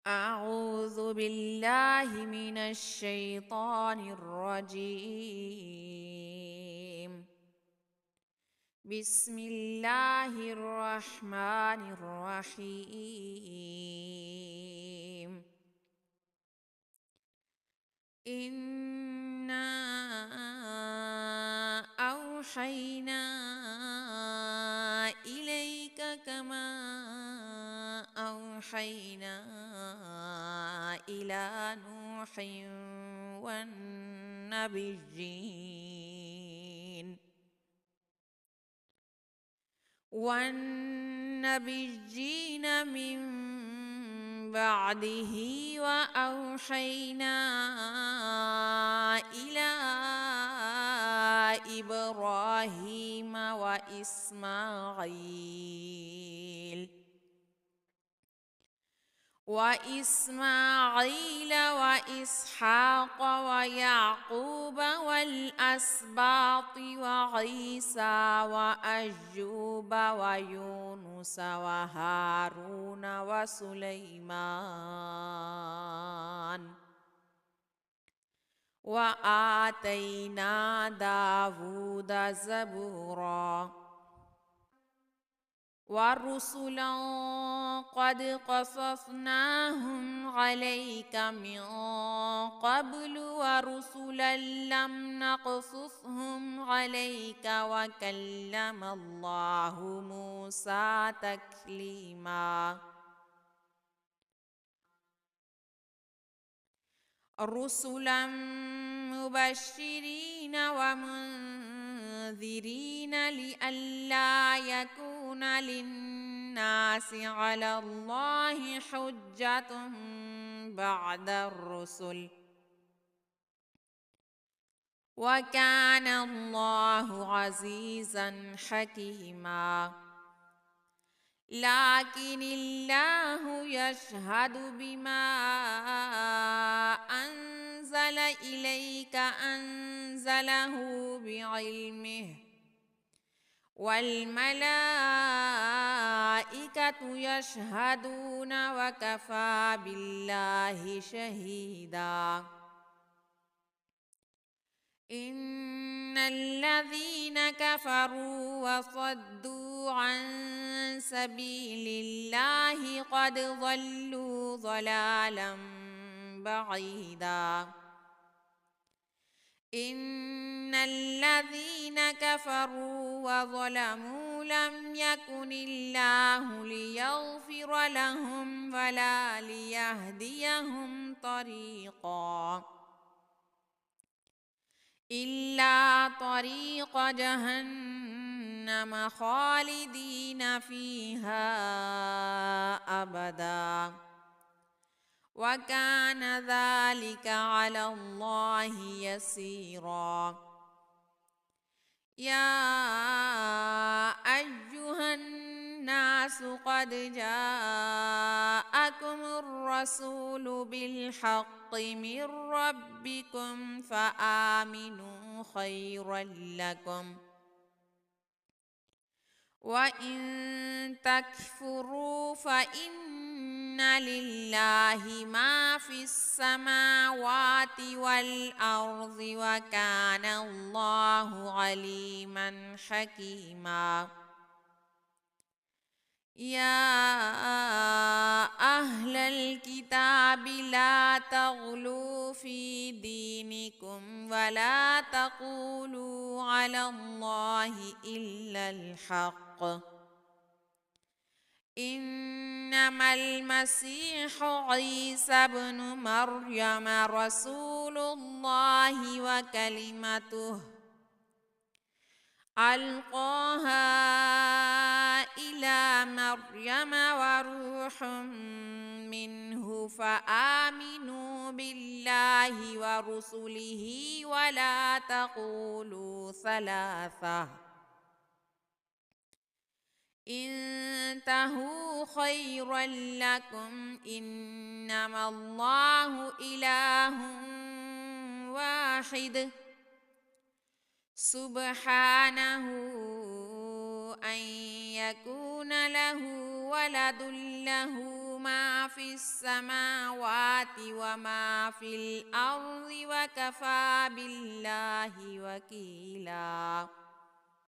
أعوذ بالله من الشيطان الرجيم. بسم الله الرحمن الرحيم. إنا أوحينا إليك كما أوحينا إلى نوح والنبيين من بعده، وأوحينا إلى إبراهيم وإسماعيل وإسحاق ويعقوب والأسباط وعيسى وأيوب ويونس وهارون وسليمان، وآتينا داود زبورا. ورسلا قد قصصناهم عليك من قبل، ورسلا لم نقصصهم عليك، وكلم الله موسى تكليما. رسلا مبشرين ومنذرين لئلا يكون للناس على الله حجة بعد الرسل، وكان الله عزيزا حكيما. لكن الله يشهد بما أنزل إليك أنزله بعلمه، والملائكة يشهدون وكفى بالله شهيدا. إن الذين كفروا وصدوا عن سبيل الله قد ضلوا ضلالا بعيدا. إن الذين كفروا وظلموا لم يكن الله ليغفر لهم ولا ليهديهم طريقا، إلا طريق جهنم خالدين فيها أبدا، وكان ذلك على الله يسيرا. يا أيها الناس قد جاءكم الرسول بالحق من ربكم فآمنوا خيرا لكم، وإن تكفروا فإن لله ما في السماوات والأرض، وكان الله عليما حكيما. يا أهل الكتاب لا تغلوا في دينكم ولا تقولوا على الله إلا الحق، إنما المسيح عيسى ابن مريم رسول الله وكلمته ألقاها إلى مريم وروح منه، فآمنوا بالله ورسله ولا تقولوا ثلاثة، انتهوا خيرا لكم، إنما الله إله واحد سبحانه أن يكون له ولد، له ما في السماوات السماوات وما في الأرض وكفى بالله وكيلا